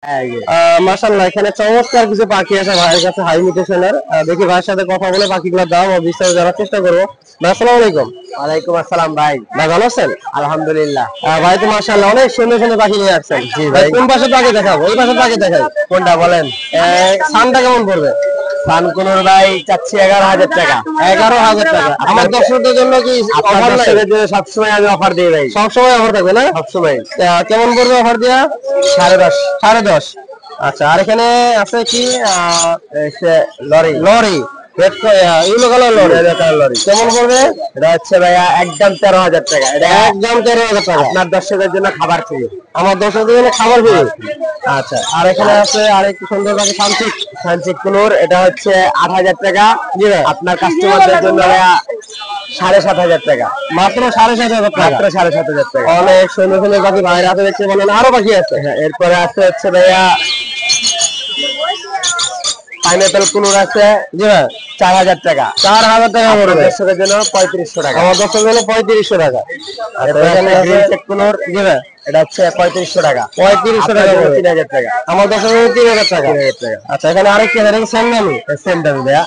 মাশাআল্লাহ এখানে চমৎকার কিছু পাখি আছে ভাইয়ের কাছে, হাই মিউটেশনের। দেখি ভাইয়ের সাথে কথা বলে পাখিগুলোর দাম ও বিস্তারিত জানার চেষ্টা করবো। ভাই আসসালামু আলাইকুম। ওয়ালাইকুম আসসালাম ভাই। ভাই ভালো আছেন? আলহামদুলিল্লাহ। ভাই তো মাশাআল্লাহ অনেক সুন্দর সুন্দর পাখি নিয়ে আসছেন। জি ভাই ভাই। কোন পাশে পাখি দেখাবো? এই পাশে পাখি দেখাই। কোনটা বলেন? সানটা কেমন পড়বে? সানকুনুর ভাই চাচ্ছি 11,000 টাকা। 11,000 টাকা। আমার দর্শকদের জন্য কি আপনার অফার নাই? দর্শকদের জন্য সবসময় আমি অফার দিই ভাই, সবসময় অফার থাকবে না? সবসময়। কেমন পড়বে অফার দেওয়া? 10.5। 10.5। আচ্ছা, আর এখানে আছে কি lorry lorry, yellow colour lorry. Lorry কেমন পড়বে? এটা হচ্ছে ভাইয়া একদম 13,000 টাকা। এটা একদম 13,000 টাকা। আপনার দর্শকদের জন্য খাবার ফ্রি। আমার দর্শকদের জন্য খাবার ফ্রি। আচ্ছা, আর এখানে আছে আরেকটু সুন্দর পাখি সানচিক। সানচিক কুনুর, এটা হচ্ছে 8,000 টাকা। জি ভাই। আপনার কাস্টমারদের জন্য ভাইয়া 7,500 টাকা। মাত্র 7,500 টাকা। মাত্র 7,500 টাকা। অনেক সুন্দর সুন্দর পাখি ভাইয়ের হাতে দেখতে বলেন। আরো পাখি আছে? হ্যাঁ, এরপরে আছে হচ্ছে ভাইয়া পাইনাপেল কুনুর আছে। জি ভাই। 4,000 টাকা। 4,000 টাকা আপনার পড়বে। দর্শকের জন্য 3,500 টাকা। আমার দর্শকদের জন্য 3,500 টাকা। এরপরে এখানে আছে আছে গ্রিন চেক কুনুর, জি ভাই। এটা হচ্ছে 3,500 টাকা। 3,500 আপনার টাকা জন্য পড়বে। 3,000 টাকা। আমার দর্শকদের জন্য 3,000 টাকা। 3,000 টাকা। আচ্ছা, এখানে আরেকটি আছে সেম দামি। সেম দামি ভাইয়া।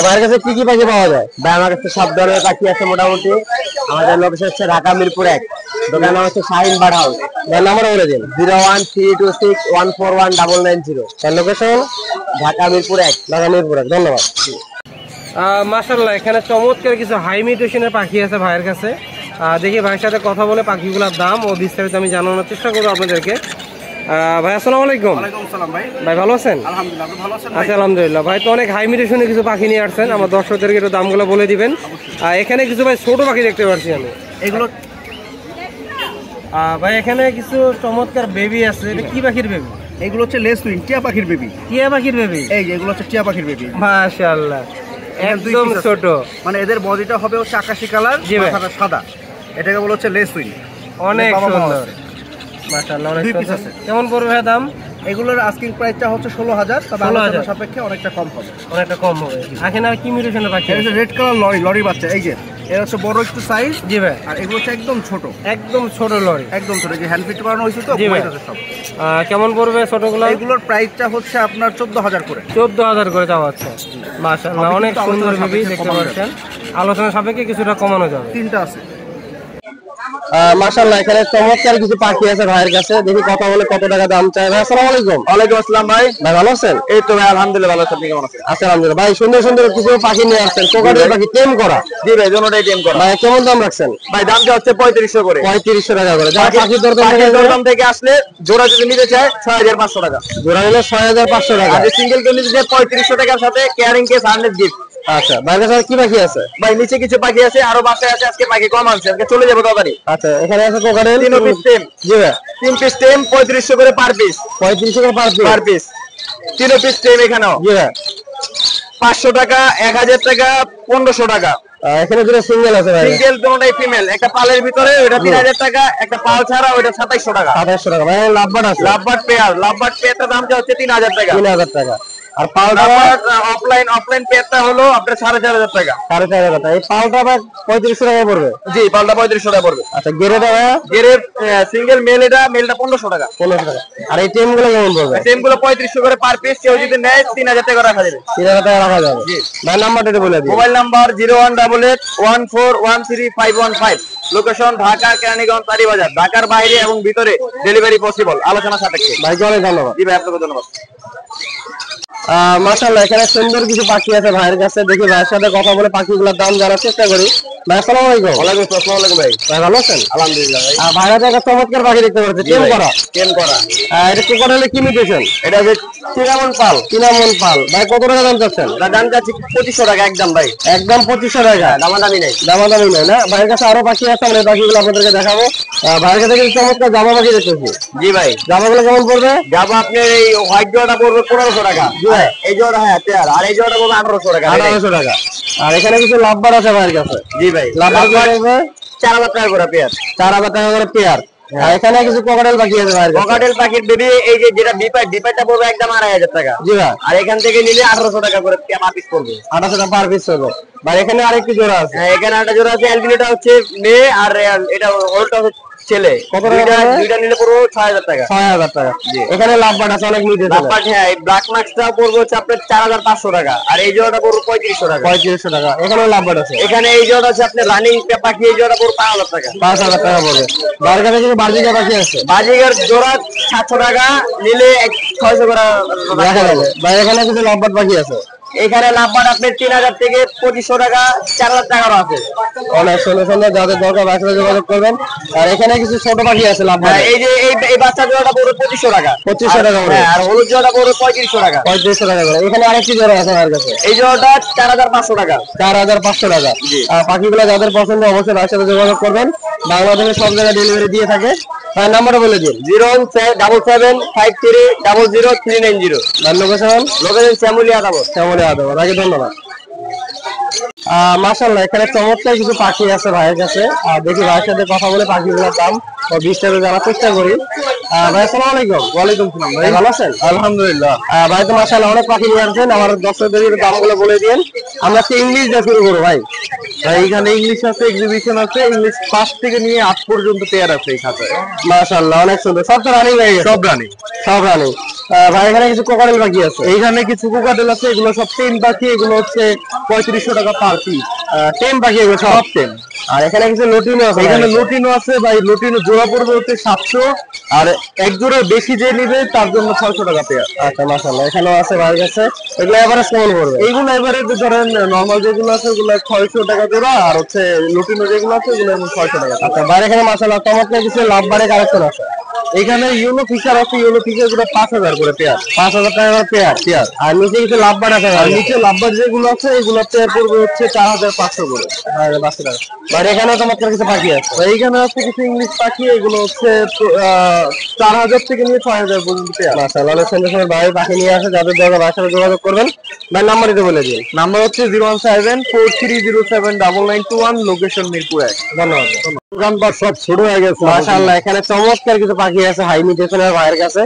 ভাইয়ের কাছে কি কি পাখি পাওয়া যায়? ভাই আমার কাছে সব ধরনের পাখি আছে মোটামুটি। আমাদের লোকেশন হচ্ছে ঢাকা মিরপুর 1। দোকান নাম হচ্ছে শাহিন বার্ড হাউস। ভাই নাম্বার বলে দিন। 01326141990। লোকেশন ঢাকা মিরপুর 1। ঢাকা মিরপুর 1। ধন্যবাদ। মাশাআল্লাহ এখানে চমৎকার কিছু হাই মিউটেশনের পাখি আছে ভাইয়ের কাছে। দেখি ভাইয়ের সাথে কথা বলে পাখিগুলোর দাম ও বিস্তারিত আমি জানানোর চেষ্টা করবো আপনাদেরকে। ভাই আসসালামু আলাইকুম। ওয়ালাইকুম আসসালাম ভাই। ভাই ভালো আছেন? আলহামদুলিল্লাহ, আপনি ভালো আছেন? আচ্ছা আলহামদুলিল্লাহ। ভাই তো অনেক হাই মিউটেশনের কিছু পাখি নিয়ে আসছেন, আমার দর্শকদেরকে একটু দামগুলো বলে দিবেন। এখানে কিছু ভাই ছোট পাখি দেখতে পাচ্ছি আমি। এগুলো ভাই এখানে কিছু চমৎকার বেবি আছে, এটা কি পাখির বেবি? এগুলো হচ্ছে লেস উইং টিয়া পাখির বেবি। টিয়া পাখির বেবি? এই যে এগুলো হচ্ছে টিয়া পাখির বেবি। মাশাআল্লাহ একদম ছোট। মানে এদের বডিটা হবে হচ্ছে আকাশি কালার, জি ভাই। মাথাটা সাদা। এটাকে বলা হচ্ছে লেস উইং। অনেক বাবা মা সুন্দর। আছে। মাশাআল্লাহ অনেক দুই পিস সুন্দর। আছে। কেমন পড়বে ভাই দাম? এগুলোর আস্কিং প্রাইসটা হচ্ছে 16,000, তবে 16,000 আলোচনা সাপেক্ষে অনেকটা কম হবে। অনেকটা কম হবে। এখানে আর কি মিউটেশনের পাখি? এটা হচ্ছে রেড কালার লরি, লরি বাচ্চা। এই যে এর হচ্ছে বড় একটু সাইজ। জি ভাই। আর এগুলো হচ্ছে একদম ছোট, একদম ছোট লরি। একদম ছোট। যে হ্যান্ড ফিট করানো হয়েছে তো, জি ভাই। weight আছে সব। কেমন পড়বে ছোটগুলো? এগুলোর প্রাইসটা হচ্ছে আপনার 14,000 করে। 14,000 করে চাওয়া হচ্ছে। মাশাআল্লাহ সবই অনেক কিন্তু সুন্দর আলোচনা বেবি সাপেক্ষে দেখতে কমানো পাচ্ছেন। আলোচনা সাপেক্ষে কিছুটা কমানো যাবে। তিনটা আছে। মাশাআল্লাহ এখানে চমৎকার কিছু পাখি আছে ভাইয়ের কাছে, দেখি কথা বলে কত টাকা দাম চাই। ভাই আসসালামু আলাইকুম। ওয়ালাইকুম আসসালাম ভাই। ভাই ভালো আছেন? এই তো ভাই আলহামদুলিল্লাহ ভালো আছি। আপনি কেমন আছেন? আচ্ছা আলহামদুলিল্লাহ। ভাই সুন্দর সুন্দর কিছু পাখি নিয়ে আসছেন, কোকাটেল পাখি টেম করা। জি ভাই, দুটোটাই টেম করা। ভাই কেমন দাম রাখছেন? ভাই দামটা হচ্ছে 3,500 করে। 3,500 টাকা করে। যারা পাখির পাখির দরদাম দরদাম থেকে আসলে জোড়া যদি নিতে চায় 6,500 টাকা। জোড়া নিলে 6,500 টাকা। আর সিঙ্গেল কেউ নিতে চায় 3,500 টাকার সাথে কেয়ারিং কেস 100 গিফট। আচ্ছা, ভাইয়ের কাছে আর কি পাখি আছে? ভাই নিচে কিছু পাখি আছে, আরো বাসায় আছে। আজকে পাখি কম আছে, আজকে চলে যাবো তাড়াতাড়ি। আচ্ছা, এখানে আছে কোকাটেল 3 পিস টেম। জি ভাই। 3 পিস টেম 3,500 করে পার পিস। 3,500 টাকা পার পিস 3 পিস টেম এখানেও জি ভাই। 500 টাকা, 1,000 টাকা, 1,500 টাকা। এখানে দুটো সিঙ্গেল আছে ভাই। সিঙ্গেল দুটোটাই ফিমেল। একটা পালের ভিতরে ওটা 3,000 টাকা, একটা পাল ছাড়া ওটা 2,700 টাকা। 2,700 টাকা। ভাই লাভবাট আছে? লাভবার্ড পেয়ার, লাভবার্ড পেয়ারটার দামটা হচ্ছে 3,000 টাকা। 3,000 টাকা। আর পালটা অফলাইন পেয়ারটা হলো আপনার 4,500 টাকা। 4,500 টাকা। এই পালটা ভাই 3,500 টাকা পড়বে। জি, পালটা 3,500 টাকা পড়বে। আচ্ছা, গেরেটা ভাই? গেরের সিঙ্গেল মেল, এটা মেলটা 1,500 টাকা। 1500 টাকা। আর এই টেম গুলো কেমন পড়বে? টেম গুলো 3,500 করে পার পিস। কেউ যদি নেয় 3,000 টাকা রাখা যাবে। 3,000 টাকা রাখা যাবে। জি। ভাই নাম্বারটা একটু বলে দিন। Mobile number 01881413515। Location Dhaka Keraniganj Taribazar. ঢাকার বাইরে এবং ভিতরে ডেলিভারি পসিবল, আলোচনা সাপেক্ষে। ভাইকে অনেক ধন্যবাদ। জি ভাই, আপনাকে ধন্যবাদ। মাশাআল্লাহ এখানে সুন্দর কিছু পাখি আছে ভাইয়ের কাছে, দেখি ভাইয়ের সাথে কথা বলে পাখিগুলোর দাম জানার চেষ্টা করি। ভাই আসসালামু আলাইকুম। ওয়ালাইকুম আসসালাম ভাই। ভাই ভালো আছেন? আলহামদুলিল্লাহ ভাই। ভাইরা একটা চমৎকার পাখি দেখতে পাচ্ছি, টেম করা। টেম করা। এটা কোকাটেলে কি মিউটেশন? এটা যে চিনামন পাল। চিনামন পাল। ভাই কত টাকা দাম চাচ্ছেন? দাম যাচ্ছে 2,500 টাকা একদম ভাই। একদম 2,500 টাকা। দামাদামি নেই। দামাদামি নেই না? ভাইয়ের কাছে আরো পাখি আছে, আমরা এই পাখিগুলো আপনাদেরকে দেখাবো। ভাইয়ের কাছে কিন্তু চমৎকার জামা পাখি দেখতেছি। জি ভাই। জামাগুলো কেমন পড়বে? যাবো আপনার এই হোয়াইট জোড়াটা পড়বে 1,500 টাকা। এই জোড়া, হ্যাঁ পেয়ার, আর এই জোড়াটা পড়বে 1,800 টাকা। 1,800 টাকা। আর এখানে কিছু লাভবার আছে ভাইয়ের কাছে। জি ভাই। লাভবার পড়বে 4,000 টাকা করে পেয়ার। 4,000 টাকা করে পেয়ার। আর এখানে কিছু কোকাটেল পাখি আছে ভাইয়ের কাছে। কোকাটেল পাখির বেবি, এই যে যেটা ডিপাইটা পড়বে একদম 2,500 টাকা। জি ভাই। আর এখান থেকে নিলে 1,800 টাকা করে পার পিস পড়বে। 1,800 টাকা পার পিস হবে। ভাই এখানে আরেকটি জোড়া আছে। হ্যাঁ, এখানে একটা জোড়া আছে। অ্যালবিনোটা হচ্ছে মেয়ে, আর এটা ওলটা হচ্ছে ছেলে। কত টাকা? দুইটা নিলে পুরো 6000 টাকা। 6000 টাকা। এখানে লাভবাট আছে অনেক মিট আছে। লাভবাট হ্যাঁ, এই ব্ল্যাক মার্কসটা পড়বে হচ্ছে আপনার 4500 টাকা, আর এই জোড়াটা পড়বে 3500 টাকা। 3500 টাকা। এখানে লাভবাট আছে। এখানে এই জোড়াটা আছে আপনার রানিং পাখি, এই জোড়াটা পড়বে 5000 টাকা। 5000 টাকা পড়বে। ভাইয়ের কাছে কিছু বাজিকা পাখি আছে। বাজিগার জোড়া 700 টাকা, নিলে 600 করে দেখা যাবে। ভাই এখানে কিছু লাভবাট পাখি আছে। এখানে লাভবাট আপনার 3000 থেকে 2500 টাকা, 4000 টাকারও আছে। অনেক সুন্দর সুন্দর, যাদের দরকার ভাইয়ের সাথে যোগাযোগ করবেন। আর এখানে কিছু ছোট পাখি আছে লাভবাট। এই যে এই বাচ্চা জোড়াটা পড়বে 2500 টাকা। 2500 টাকা পড়বে। হ্যাঁ, আর হলুদ জোড়াটা পড়বে 3500 টাকা। 3500 টাকা করে। এখানে আরেকটি জোড়া আছে ভাইয়ের কাছে। এই জোড়াটা 4500 টাকা। 4500 টাকা। পাখিগুলো যাদের পছন্দ অবশ্যই ভাইয়ের সাথে যোগাযোগ করবেন। বাংলাদেশের সব জায়গায় ডেলিভারি দিয়ে থাকে। ভাইয়ের নাম্বারটা বলে দিন। 01775300390। লোকেশন শ্যামলী আদাবর। শ্যামলী আদাবর। আগে ধন্যবাদ। মাশাআল্লাহ, এখানে চমৎকার কিছু পাখি আছে ভাইয়ের কাছে। দেখি ভাইয়ের সাথে কথা বলে পাখিগুলোর দাম ও বিস্তারিত জানার চেষ্টা করি। ভাই আসসালামু আলাইকুম। ওয়ালাইকুম সালাম ভাই। ভালো আছেন? আলহামদুলিল্লাহ। ভাই তো মাশাআল্লাহ অনেক পাখি নিয়ে আসছেন। আমার দর্শকদের দামগুলো বলে দিন। আমরা আজকে ইংলিশ দিয়ে শুরু করবো ভাই। ভাই এখানে ইংলিশ আছে, এক্সিবিশন আছে, ইংলিশ 5 থেকে নিয়ে 8 পর্যন্ত পেয়ার আছে এই খাতায়। মাশাআল্লাহ অনেক সুন্দর। সব তো রানিং হয়ে গেছে। সব রানি। সব রানিং। ভাই এখানে কিছু কোকারেল পাখি আছে। এইখানে কিছু কোকাটেল আছে, এগুলো সব 10 পাখি, এগুলো হচ্ছে 3500 টাকা পার পিস। 10 পাখি এগুলো সব 10। আর এখানে কিছু লটিনো আছে। এখানে লটিনো আছে ভাই, লটিনো জোড়া পড়বে হচ্ছে 700, আর এক জোড়া বেশি যে নিবে তার জন্য 600 টাকা পেয়ার। আচ্ছা মাশাআল্লাহ, এখানেও আছে ভাইয়ের কাছে। এগুলো এভারেজ কেমন পড়বে? এইগুলো এবারে ধরেন নরমাল যেগুলো আছে ওগুলো 600 টাকা জোড়া, আর হচ্ছে লটিনো যেগুলো আছে ওগুলো 600 টাকা। আচ্ছা, বাইরে এখানে মাশাআল্লাহ চমৎকার কিছু লাভবারে কালেকশন আছে। এখানে ইউনো ফিচার আছে, ইউনো ফিচার গুলো 5000 করে পেয়ার। 5000 টাকা করে পেয়ার। আর নিচে কিছু লাভবার আছে। আর নিচে লাভবার যেগুলো আছে এগুলো পেয়ার পড়বে হচ্ছে 4500 করে। 500 টাকা। বাইরে এখানেও চমৎকার কিছু পাখি আছে। তো এইখানে আছে কিছু ইংলিশ পাখি, এগুলো হচ্ছে 4000 থেকে নিয়ে 6000 পর্যন্ত পেয়ার। মাশাআল্লাহ অনেক সুন্দর সুন্দর ভাই পাখি নিয়ে আসে। যাদের দরকার ভাইয়ের সাথে যোগাযোগ করবেন। ভাই নাম্বার দিতে বলে দিন। নাম্বার হচ্ছে 01743079921, লোকেশন মিরপুর 1। ধন্যবাদ। দোকানপাট সব ছোট হয়ে গেছে। মাশাআল্লাহ এখানে চমৎকার কিছু পাখি আছে হাই মিউটেশনের ভাইয়ের কাছে।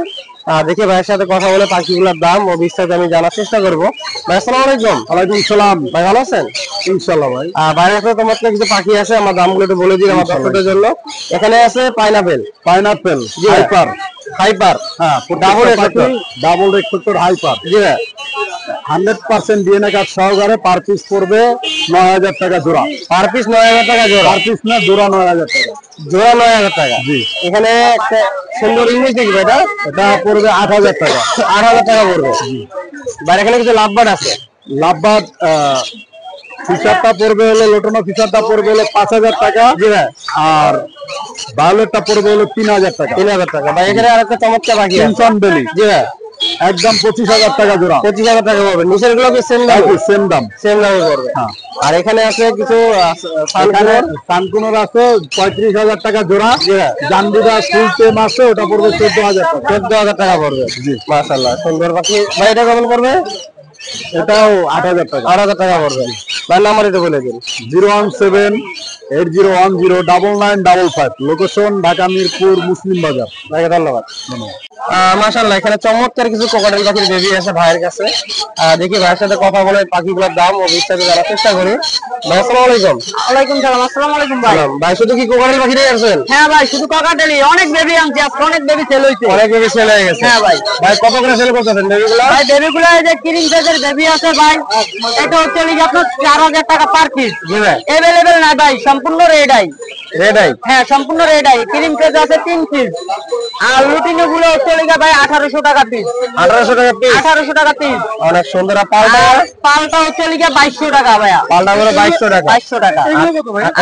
দেখে ভাইয়ের সাথে কথা বলে পাখিগুলোর দাম ও বিস্তারিত আমি জানার চেষ্টা করবো। ভাই আসসালামু আলাইকুম। ওয়ালাইকুম সালাম। ভাই ভালো আছেন? ইনশাআল্লাহ ভাই। বাইরের কাছে চমৎকার কিছু পাখি আছে। আমার দামগুলো একটু বলে দিন আমার দর্শকদের জন্য। এখানে আছে পাইনাপেল, হাইপার। হাইপার, হ্যাঁ, ডাবল এক্সেপ্টর, ডাবল এক্সেপ্টর হাইপার। জি ভাই। 100% ডিএনএ কার্ড সহকারে পার পিস পড়বে 9000 টাকা জোড়া। পার পিস 9000 টাকা জোড়া। পার পিস না, জোড়া 9000 টাকা। জোড়া 9000 টাকা। জি। এখানে একটা সুন্দর ইংলিশ দেখি ভাই, এটা পড়বে 8000 টাকা। 8000 টাকা পড়বে। বাইরে এখানে কিছু লাভবার্ড আছে। লাভবাদ ফিচারটা পড়বে হলো, লোটনো ফিচারটা পড়বে হলো 5000 টাকা। জি ভাই। আর ভায়োলেটটা পড়বে হলো 3000 টাকা। 3000 টাকা। ভাই এখানে আরেকটা চমৎকার পাখি আছে। কিংসন বেলি। জি ভাই। একদম 25000 টাকা জোড়া। 25000 টাকা পড়বে। নিচের গুলো কি সেম দাম? সেম দাম। সেম দামে পড়বে। হ্যাঁ। আর এখানে আছে কিছু এখানে সানকুনোর আছে 35000 টাকা জোড়া। জানবিদা ফুল টেম আছে, ওটা পড়বে 14000 টাকা। 14000 টাকা পড়বে। জি। মাশাআল্লাহ সুন্দর পাখি। ভাই এটা কেমন পড়বে? এটাও 8000 টাকা। 8000 টাকা পড়বে। ভাই নাম্বার এটা বলে দিন। 01780109955, লোকেশন ঢাকা মিরপুর মুসলিম বাজার। ভাইকে ধন্যবাদ। মাশাআল্লাহ এখানে চমৎকার কিছু কোকাটেল পাখির বেবি আছে ভাইয়ের কাছে। দেখি ভাইয়ের সাথে কথা বলে পাখিগুলোর দাম ও বিস্তারিত জানার চেষ্টা করি। ভাই আসসালামু আলাইকুম। ওয়ালাইকুম সালাম। আসসালামু আলাইকুম ভাই। ভাই শুধু কি কোকাটেল পাখি নিয়ে আসছেন? হ্যাঁ ভাই, শুধু কাকাটেলি। অনেক বেবি আনছি আজকে, অনেক বেবি সেল হইছে। অনেক বেবি সেল হয়ে গেছে। হ্যাঁ ভাই। ভাই কত করে সেল করতেছেন বেবিগুলো? ভাই বেবিগুলো এই যে ক্রিম সাইজের বেবি আছে ভাই, এটা হচ্ছে আপনার 4000 টাকা পার পিস। জি ভাই। अवेलेबल নাই ভাই, সম্পূর্ণ রেড আই। Red eye? হ্যাঁ, সম্পূর্ণ রেড আই। ক্রিম সাইজ আছে 3 পিস। আর লুটিনো গুলো হচ্ছে ভাই 1800 টাকা পিস। 1800 টাকা পিস? 1800 টাকা পিস। অনেক সুন্দর। আর পালটা? পালটা হচ্ছে 2200 টাকা ভাইয়া। পালটা হলো 2200 টাকা। 2200 টাকা।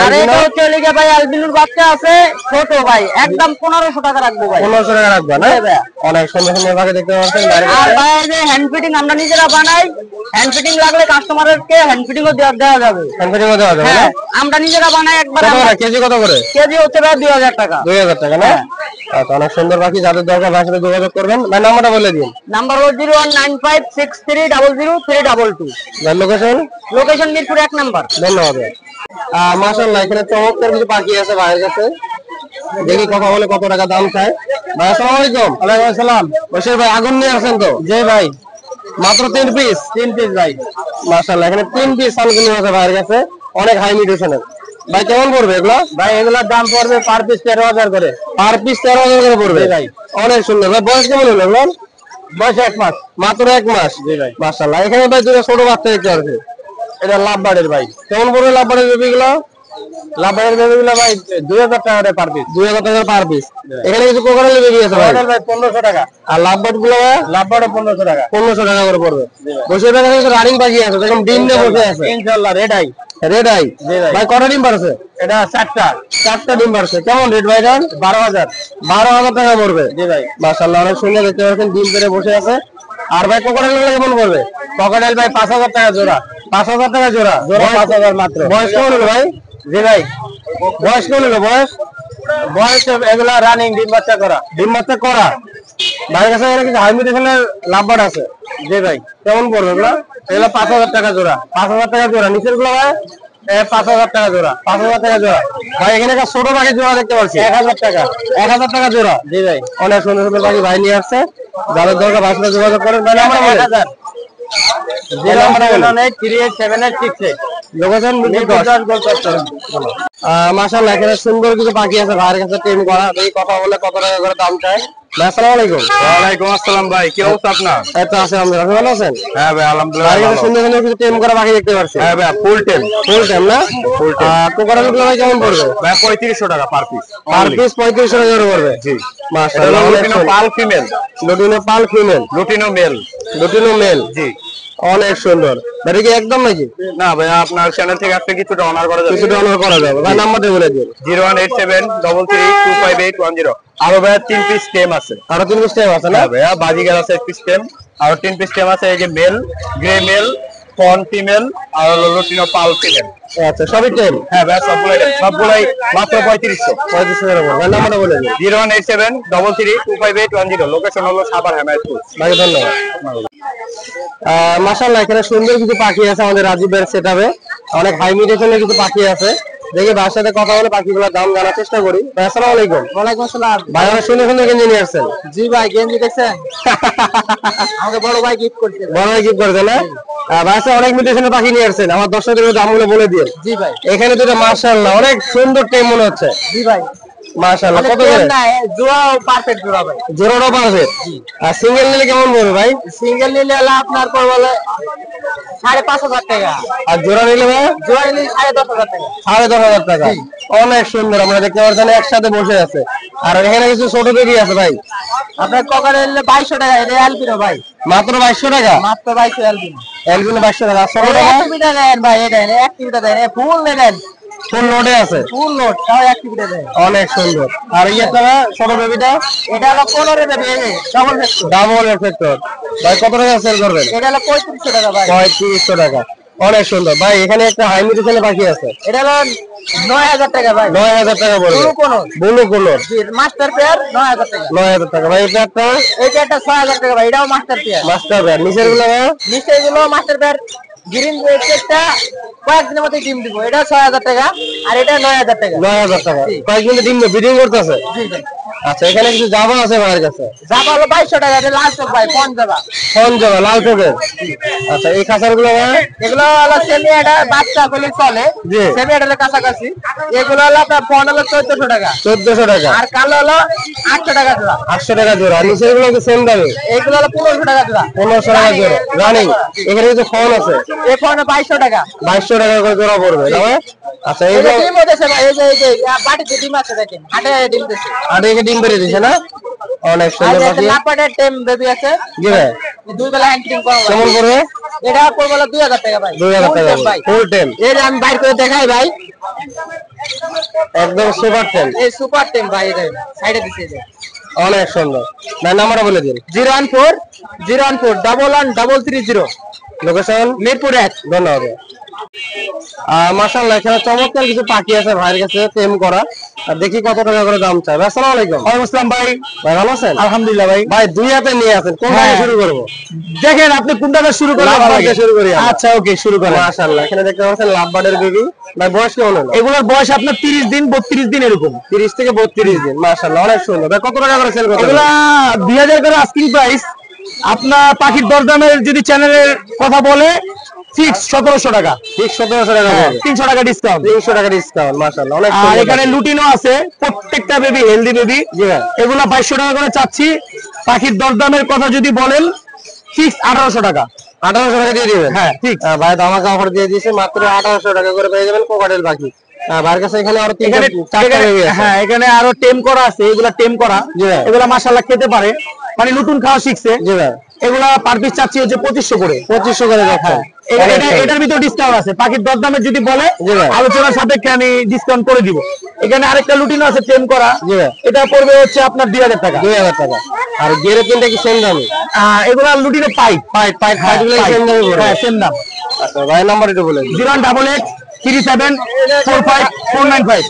আর এটা হচ্ছে ভাই আলবিনুর বাচ্চা আছে ছোট ভাই, একদম 1500 টাকা রাখবো ভাই। 1500 টাকা রাখবেন না? অনেক সুন্দর সুন্দর পাখি দেখতে পাচ্ছেন। আর ভাই যে হ্যান্ড ফিটিং আমরা নিজেরা বানাই। হ্যান্ড ফিটিং লাগলে কাস্টমারকে হ্যান্ড ফিটিং ও দেওয়া যাবে। হ্যান্ড ফিটিং ও দেওয়া যাবে না? হ্যাঁ, আমরা নিজেরা বানাই একবার। কত করে কেজি? কত করে কেজি হচ্ছে ভাই 2000 টাকা। 2000 টাকা না? আচ্ছা, অনেক সুন্দর পাখি। যাদের দরকার ভাইয়ের সাথে যোগাযোগ করবেন। ভাই নাম্বারটা বলে দিন। নাম্বার 01956300322। ভাই লোকেশন? Location Mirpur 1 number. ধন্যবাদ। মাশাআল্লাহ এখানে চমৎকার কিছু পাখি আছে ভাইয়ের কাছে। দেখি কথা বলে কত টাকা দাম চায়। ভাই আসসালামু আলাইকুম। ওয়ালাইকুম আসসালাম। বশির ভাই আগুন নিয়ে আসেন তো? জি ভাই। মাত্র 3 পিস? 3 পিস ভাই। মাশাআল্লাহ এখানে 3 পিস সানগুলো আছে ভাইয়ের কাছে, অনেক হাই মিউটেশনের। ভাই কেমন পড়বে এগুলো? ভাই এগুলোর দাম পড়বে পার পিস 13,000 করে। পার পিস 13,000 করে পড়বে ভাই। অনেক সুন্দর ভাই। বয়স কেমন হলো এগুলো? বয়স 1 মাস। মাত্র 1 মাস। জি ভাই। মাশাআল্লাহ। এখানে ভাই দুটো ছোট বাচ্চা দেখতে পাচ্ছি। এটা লাভবার্ডের ভাই। কেমন পড়বে লাভবার্ডের বেবিগুলো? লাভবার্ডের বেবিগুলো ভাই 2,000 টাকা করে পার পিস। 2000 টাকা পার পিস। এখানে কিছু কোকারেলের বেবি আছে ভাই। ভাই 1500 টাকা। আর লাভবার্ড গুলো লাভবার্ড 1500 টাকা। 1500 টাকা করে পড়বে। বসে দেখা যাচ্ছে রানিং পাখি আছে, দেখুন ডিম দিয়ে বসে আছে। ইনশাআল্লাহ রেড আই। রেড আই ভাই কত ডিম পারছে? এটা 4টা ডিম পারছে। কেমন রেট ভাই এটা? 12,000। 12,000 টাকা পড়বে। জি ভাই। মাশাআল্লাহ অনেক সুন্দর দেখতে পাচ্ছেন, ডিম পেড়ে বসে আছে। আর ভাই কোকারেল গুলো কেমন পড়বে? ক্রোকোডাইল ভাই 5,000 টাকা জোড়া। 5,000 টাকা জোড়া। জোড়া 5,000 মাত্র। বয়স কেমন হলো ভাই? জি ভাই। বয়স কেমন হলো? বয়স এগুলা রানিং ডিম বাচ্চা করা। ডিম বাচ্চা করা। ভাইয়ের কাছে এখানে কিছু হাইমিটেশনের লাভবার্ড আছে। জি ভাই। কেমন পড়বে এগুলো? এগুলো 5,000 টাকা জোড়া। 5,000 টাকা জোড়া। নিচের গুলো ভাই 5,000 টাকা জোড়া। 5,000 টাকা জোড়া। ভাই এখানে একটা ছোট পাখির জোড়া দেখতে পাচ্ছি। 1,000 টাকা। 1,000 টাকা জোড়া। জি ভাই। অনেক সুন্দর সুন্দর পাখি ভাই নিয়ে আসছে। যাদের দরকার ভাইয়ের সাথে যোগাযোগ করেন। ভাই নাম্বার বলেন। 1,000। 078386868। লোকেশন মাশাআল্লাহ। এখানে সুন্দর কিছু পাখি আছে ভাইয়ের কাছে টেম করা। এই কথা বলে কত টাকা করে দাম চায়। আসসালামু আলাইকুম। ওয়ালাইকুম আসসালাম ভাই, কি অবস্থা আপনার? এই তো আছে আমরা। ভালো আছেন? হ্যাঁ ভাই আলহামদুলিল্লাহ ভাইয়ের কাছে ভালো। সুন্দর সুন্দর কিছু টেম করা পাখি দেখতে পাচ্ছি। হ্যাঁ ভাই ফুল টেম। ফুল টাইম না? Full time। কোকারেল গুলো ভাই কেমন পড়বে? ভাই 3500 টাকা পার পিস। পার পিস 3500 টাকা করে পড়বে। জি। মাশাআল্লাহ। Lutino pearl female, lutino pearl female, lutino male. Lutino male. জি। অনেক সুন্দর। ভাই কি একদম নাকি? না ভাই আপনার চ্যানেল থেকে আপনি কিছুটা অনার করা যাবে। কিছুটা অনার করা যাবে। ভাই নাম্বারটা বলে দিন। 01873325810। আরো ভাই 3 পিস টেম আছে। আরো 3 পিস টাইম আছে না? হ্যাঁ ভাইয়া বাজিগার আছে 1 পিস টেম, আর 3 পিস টেম আছে। এই যে male, grey male, fawn female আর লুটিনো পাল ফিমেল। আচ্ছা সবই টাইম। হ্যাঁ ভাই সবগুলাই মাত্র 3500। 3500 টাকা পড়বে। ভাই নাম্বারটা বলে দিন। 01873325810। লোকেশন হলো সাভার হেমায়তপুর। ভাই ধন্যবাদ। মাশাআল্লাহ এখানে সুন্দর কিছু পাখি আছে আমাদের রাজীবের সেটআপে। অনেক হাই মিউটেশনের কিছু পাখি আছে। দেখি ভাইয়ের সাথে কথা বলে পাখিগুলোর দাম জানার চেষ্টা করি। ভাই আসসালামু আলাইকুম। ওয়ালাইকুম আসসালাম। ভাই অনেক সুন্দর সুন্দর গেঞ্জি নিয়ে আসছেন। জি ভাই, গেঞ্জি দেখছেন? আমাকে বড় ভাই গিফট করছে। বড় ভাই গিফট করেছেন না? ভাই আজকে অনেক মিউটেশনের পাখি নিয়ে আসছেন। আমার দর্শকদের দামগুলো বলে দিন। জি ভাই। এখানে দুটো মাশাআল্লাহ অনেক সুন্দর টেম মনে হচ্ছে। জি ভাই। মাশাআল্লাহ কত করে? না জোড়াও পারফেক্ট জোড়া ভাই। জোড়াটাও পারবে। আর সিঙ্গেল নিলে কেমন পড়বে ভাই? সিঙ্গেল নিলে হলো আপনার পড়বে 5,500 টাকা। আর জোড়া নিলে ভাই? জোড়া নিলে 10,500 টাকা। 10,500 টাকা। অনেক সুন্দর। আমরা দেখতে পাচ্ছেন একসাথে বসে আছে। আর এখানে কিছু ছোট বেবি আছে ভাই। আপনার কোকারেল নিলে 2200 টাকা। এটা অ্যালবিনো ভাই। মাত্র 2200 টাকা। মাত্র 2200 অ্যালবিনো। এলবিনো 2200 টাকা। ছোট টাকা অ্যাক্টিভিটা দেন ভাই, এটা অ্যাক্টিভিটা দেন, ফুল দেন, ফুল লোডে আছে। ফুল লোড তাও অ্যাক্টিভিটা দেন। অনেক সুন্দর। আর ইয়েটা ছোট বেবিটা এটা হলো 15 দেবে, ডাবল ফেক্টর। Double effector. ভাই কত টাকা সেল করবেন? এটা হলো 3500 টাকা ভাই। 3500 টাকা। অনেক সুন্দর ভাই। এখানে একটা হাই মিউটেশনের পাখি আছে। এটা হলো 9000 টাকা ভাই। 9000 টাকা পড়বে। ব্লু কোন ব্লু কোলর মাস্টার পেয়ার 9000 টাকা। 9000 টাকা। ভাই এটা একটা এইটা একটা 6000 টাকা ভাই। এটাও মাস্টার পেয়ার। Master bat. নিচের গুলো ভাই? নিচে এগুলো মাস্টার পেয়ার গ্রিন রেডটা কয়েকদিনের মধ্যে ডিম দিব। এটা 6000 টাকা আর এটা 9000 টাকা। 9000 টাকা। কয়েকদিন ডিম ব্রিডিং করতেছে। জি ভাই। আচ্ছা এখানে কিছু জাবা আছে ভাইয়ের কাছে। জাবা হলো 2200 টাকা। এটা লাল চোখ ভাই, কোন জাবা? কোন জাবা? লাল চোখের। আচ্ছা এই খাঁচার গুলো ভাই? এগুলো হলো সেমি এটা বাচ্চা বলে চলে। জি। সেমি এটার কাছাকাছি। এগুলো হলো আপনার ফোন হলো 1400 টাকা। 1400 টাকা। আর কালো হলো 800 টাকা জোড়া। 800 টাকা জোড়া। নিচের গুলো কি সেম দামে? এগুলো হলো 1500 টাকা জোড়া। 1500 টাকা জোড়া। রানিং। এখানে কিছু ফোন আছে। এই ফোন 2200 টাকা। 2200 টাকা করে জোড়া পড়বে না ভাই? আচ্ছা এই এই যে যে ডিম হতেছে ভাই, এই যে বাটিতে ডিম আছে দেখেন, হাটে ডিম দিচ্ছে। আর এখানে ডিম বেরিয়ে দিছে না? অনেক আর সুন্দর একটা পাখি। লাপাটের টেম বেবি আছে। জি ভাই। দুই বেলা হ্যান্ডিং করা ভাই। কেমন পড়বে? এটা পড়বে হলো 2000 টাকা ভাই। 2000 Full টাকা টেম ভাই। ফুল টেম। এই যে আমি বাইর করে দেখাই ভাই, একদম সুপার টেম। এই সুপার টেম ভাই। এটা সাইডে দিছে যে অনেক সুন্দর। না নাম্বারটা বলে দিন। 014011330। লোকেশন মিরপুর 1। ধন্যবাদ। মাশাআল্লাহ এখানে চমৎকার কিছু পাখি আছে ভাইয়ের কাছে টেম করা। আর দেখি কত টাকা করে দাম চাই। আসসালামু আলাইকুম। ওয়ালাইকুম আসসালাম ভাই। ভাই ভালো আছেন? আলহামদুলিল্লাহ ভাই। ভাই দুই হাতে নিয়ে আছেন, কোন থেকে শুরু করব? দেখেন আপনি কোনটা শুরু করেন? লাভবার্ড দিয়ে শুরু করি আমরা। আচ্ছা ওকে শুরু করেন। মাশাআল্লাহ এখানে দেখতে পাচ্ছেন লাভবার্ডের বেবি। ভাই বয়স কেমন হলো? এগুলোর বয়স আপনার 30 দিন 32 দিন এরকম। 30 থেকে 32 দিন। মাশাআল্লাহ অনেক সুন্দর। ভাই কত টাকা করে সেল করতে? এগুলা 2000 করে আস্কিং প্রাইস। আপনার পাখির দরদামের যদি চ্যানেলের কথা বলে ফিক্স 1700 টাকা। ফিক্স 1700 টাকা, 300 টাকা ডিসকাউন্ট। 300 টাকা ডিসকাউন্ট, মাশাআল্লাহ অনেক। আর এখানে লুটিনো আছে, প্রত্যেকটা বেবি হেলদি বেবি। এগুলা 2200 টাকা করে চাচ্ছি। পাখির দরদামের কথা যদি বলেন, ফিক্স 1800 টাকা। 1800 টাকা দিয়ে দিবেন? হ্যাঁ ঠিক। ভাই ধামাকা অফার দিয়ে দিয়েছে, মাত্র 1800 টাকা করে পেয়ে যাবেন কোকাটেল পাখি। ভাইয়ের কাছে এখানে আরো 3-4টা বেবি আছে। হ্যাঁ এখানে আরো টেম করা আছে, এগুলা টেম করা, এগুলা মাশাআল্লাহ খেতে পারে, মানে নতুন খাওয়া শিখছে। জি ভাই। এগুলা পার পিস চাচ্ছি হচ্ছে 2500 করে। 2500 করে যাচ্ছে। এটার ভিতর ডিসকাউন্ট আছে, পাখির দরদামের যদি বলে আলোচনার সাপেক্ষে আমি ডিসকাউন্ট করে দিব। এখানে আরেকটা লুটিনো আছে টেম করা, এটা পড়বে হচ্ছে আপনার 2000 টাকা। 2000 টাকা। আর গেরে তিনটা কি সেম দামে? এগুলা লুটিনো পাইপ গুলো সেম দামে পড়বে? হ্যাঁ সেম দাম। আচ্ছা ভাই নাম্বার একটু বলেন। 01883745495।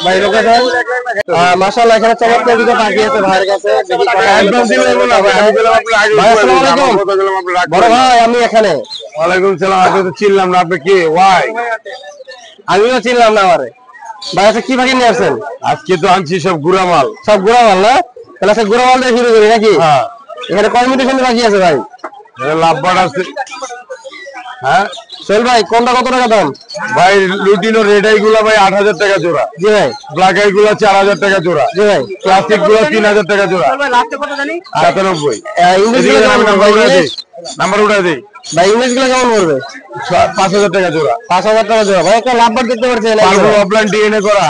ভাই লোকেশন? মাশাআল্লাহ এখানে চমৎকার দুটো পাখি আছে ভাইয়ের কাছে। একদম দিবেন না ভাই, আমি বললাম আপনি আগে ভাই আসসালামু আলাইকুম। বড় ভাই আমি এখানে। ওয়ালাইকুম সালাম। আমি তো চিনলাম না, আপনি কে? ওয়াই আমিও চিনলাম না আমারে। ভাই আচ্ছা কি পাখি নিয়ে আসছেন? আজকে তো আনছি সব গুড়ামাল। সব গুড়ামাল না? তাহলে আচ্ছা গুড়ামাল দিয়ে শুরু করি নাকি? হ্যাঁ। এখানে কয় মিউটেশন পাখি আছে ভাই? লাভবাট আছে। হ্যাঁ সোহেল ভাই কোনটা কত টাকা দাম? ভাই লুটিনো রেড আই গুলা ভাই 8000 টাকা জোড়া। জি ভাই। ব্ল্যাক আই গুলা 4000 টাকা জোড়া। জি ভাই। ক্লাসিক গুলা 3000 টাকা জোড়া। ভাই লাস্টে কত জানি? 97। ইংলিশ গুলো কেমন পড়বে? নাম্বার উঠা দেই ভাই ইংলিশ গুলো কেমন পড়বে? 5000 টাকা জোড়া। 5000 টাকা জোড়া। ভাই একটা লাভবার দেখতে পাচ্ছেন? পারবো অফলাইন ডিএনএ করা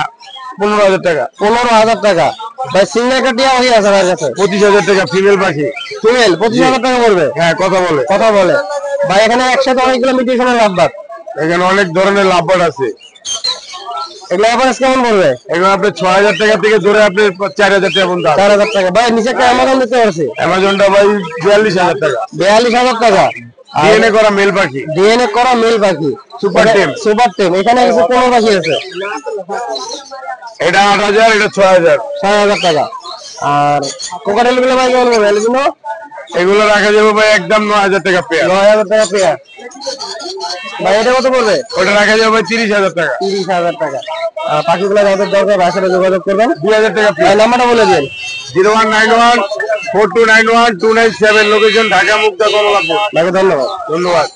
15000 টাকা। 15000 টাকা। ভাই সিঙ্গেল কাটিয়া হয়ে আছে ভাইয়ের কাছে। 25000 টাকা ফিমেল পাখি। ফিমেল 25000 টাকা পড়বে? হ্যাঁ কথা বলে। কথা বলে। ভাই এখানে একসাথে অনেকগুলো মিউটেশনের লাভবার। এখানে অনেক ধরনের লাভবাট আছে। এগুলো এভারেজ কেমন পড়বে? এগুলো আপনি 6000 টাকা থেকে ধরে আপনি 4000 টাকা পর্যন্ত আছে। 4000 টাকা। ভাই নিচে একটা অ্যামাজন দিতে পারছি। অ্যামাজনটা ভাই 42000 টাকা। 42000 টাকা। ডিএনএ করা মেল পাখি। ডিএনএ করা মেল পাখি। সুপার টেম। সুপার টেম। এখানে কিছু কোন পাখি আছে? এটা 8000, এটা 6000। 6000 টাকা। আর কোকাটেল গুলো ভাই কেমন পড়বে? এগুলো এগুলো রাখা যাবে ভাই একদম 9000 টাকা পেয়ার। 9000 টাকা পেয়ার। ভাই এটা কত পড়বে? ওটা রাখা যাবে ভাই 30000 টাকা। 30000 টাকা। পাখিগুলো যাদের দরকার ভাইয়ের সাথে যোগাযোগ করবেন। 2000 টাকা ভাই পেয়ার। নাম্বারটা বলে দিন। 0191 4291 297। লোকেশন ঢাকা মুগদা কমলাপুর। ভাইকে ধন্যবাদ। ধন্যবাদ।